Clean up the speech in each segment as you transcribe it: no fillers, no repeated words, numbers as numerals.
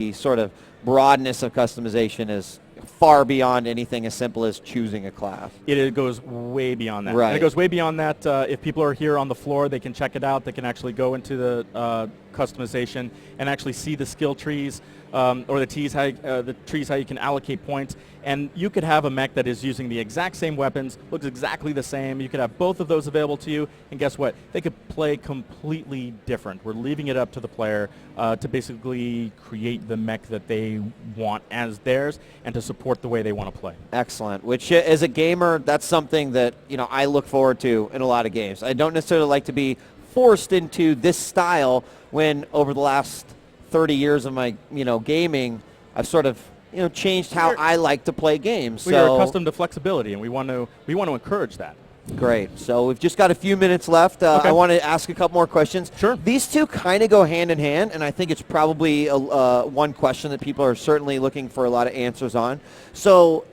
the sort of broadness of customization is far beyond anything as simple as choosing a class. It goes way beyond that. Right. And it goes way beyond that. If people are here on the floor, they can check it out. They can actually go into the customization and actually see the skill trees or the trees, how you can allocate points. And you could have a mech that is using the exact same weapons, looks exactly the same. You could have both of those available to you. And guess what? They could play completely different. We're leaving it up to the player to basically create the mech that they want as theirs and to support the way they want to play. Excellent. Which, as a gamer, that's something that I look forward to in a lot of games. I don't necessarily like to be forced into this style when over the last 30 years of my gaming, I've sort of changed how I like to play games. We are accustomed to flexibility, and we want to encourage that. Great. So we've just got a few minutes left. Okay. I want to ask a couple more questions. Sure. These two kind of go hand in hand, and I think it's probably one question that people are certainly looking for a lot of answers on. So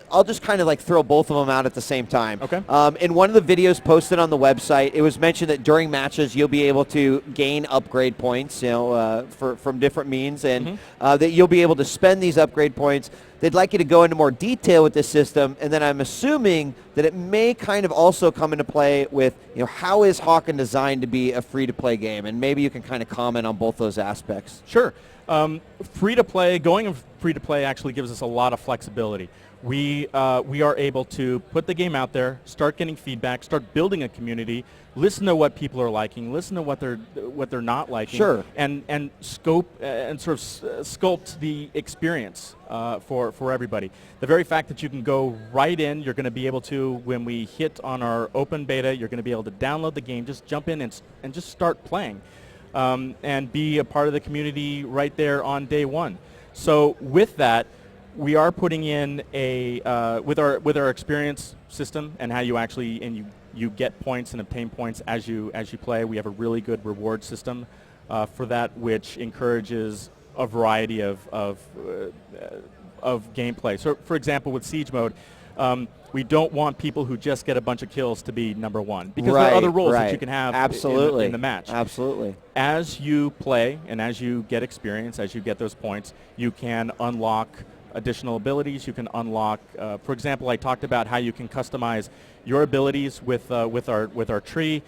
I'll just kind of like throw both of them out at the same time. Okay. In one of the videos posted on the website, it was mentioned that during matches you'll be able to gain upgrade points, from different means, and that you'll be able to spend these upgrade points. They'd like you to go into more detail with this system, and then I'm assuming that it may kind of also come into play with, how is Hawken designed to be a free-to-play game? And maybe you can kind of comment on both those aspects. Sure. Free-to-play, going free-to-play actually gives us a lot of flexibility. We are able to put the game out there, start getting feedback, start building a community, listen to what people are liking, listen to what they're not liking, sure, and scope and sort of sculpt the experience for everybody. The very fact that you can go right in, you're going to be able to, when we hit on our open beta, you're going to be able to download the game, just jump in and just start playing, and be a part of the community right there on day one. So with that, we are putting in a with our experience system and how you actually you get points and obtain points as you play. We have a really good reward system for that, which encourages a variety of gameplay. So, for example, with Siege Mode, we don't want people who just get a bunch of kills to be number one, because there are other roles that you can have in the match. Absolutely. As you play and as you get experience, as you get those points, you can unlock additional abilities. You can unlock, for example, I talked about how you can customize your abilities with our tree.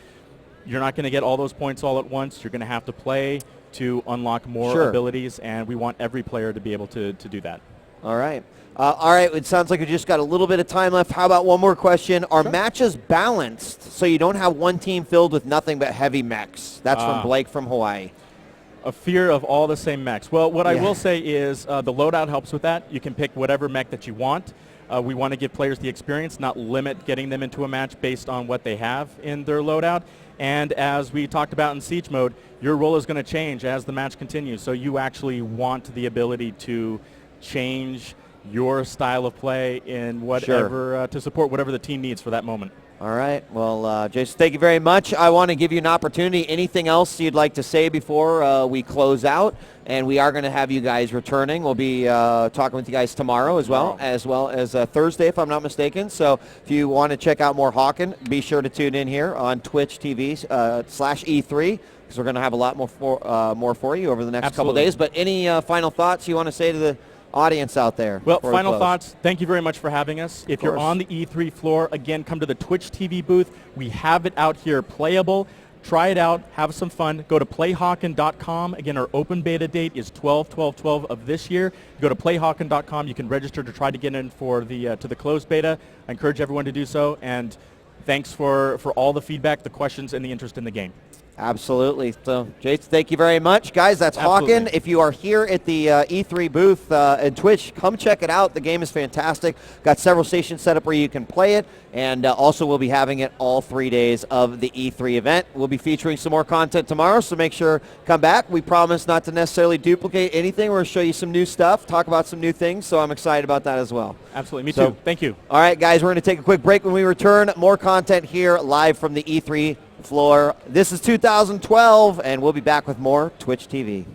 You're not going to get all those points all at once. You're going to have to play to unlock more abilities, and we want every player to be able to do that. All right. All right, it sounds like we just got a little bit of time left. How about one more question? Are matches balanced so you don't have one team filled with nothing but heavy mechs? That's from Blake from Hawaii. A fear of all the same mechs. Well, what I will say is the loadout helps with that. You can pick whatever mech that you want. We want to give players the experience, not limit getting them into a match based on what they have in their loadout. And as we talked about in Siege Mode, your role is going to change as the match continues. So you actually want the ability to change your style of play in whatever to support whatever the team needs for that moment. All right. Well, Jason, thank you very much. I want to give you an opportunity. Anything else you'd like to say before we close out? And we are going to have you guys returning. We'll be talking with you guys tomorrow as well as Thursday, if I'm not mistaken. So if you want to check out more Hawken, be sure to tune in here on Twitch TV /E3, because we're going to have a lot more for you over the next couple days. But any final thoughts you want to say to the audience out there? Well, final thoughts. Thank you very much for having us. If you're on the E3 floor, again, come to the Twitch TV booth. We have it out here playable. Try it out. Have some fun. Go to playhawken.com. Again, our open beta date is 12/12/12 of this year. Go to playhawken.com. You can register to try to get in for the to the closed beta. I encourage everyone to do so. And thanks for all the feedback, the questions, and the interest in the game. Absolutely. So, Jason, thank you very much. Guys, that's Hawken. If you are here at the E3 booth at Twitch, come check it out. The game is fantastic. Got several stations set up where you can play it. And also we'll be having it all 3 days of the E3 event. We'll be featuring some more content tomorrow, so make sure come back. We promise not to necessarily duplicate anything. We're going to show you some new stuff, talk about some new things, so I'm excited about that as well. Absolutely. Me too. Thank you. All right, guys, we're going to take a quick break. When we return, more content here live from the E3 floor. This is 2012, and we'll be back with more Twitch TV.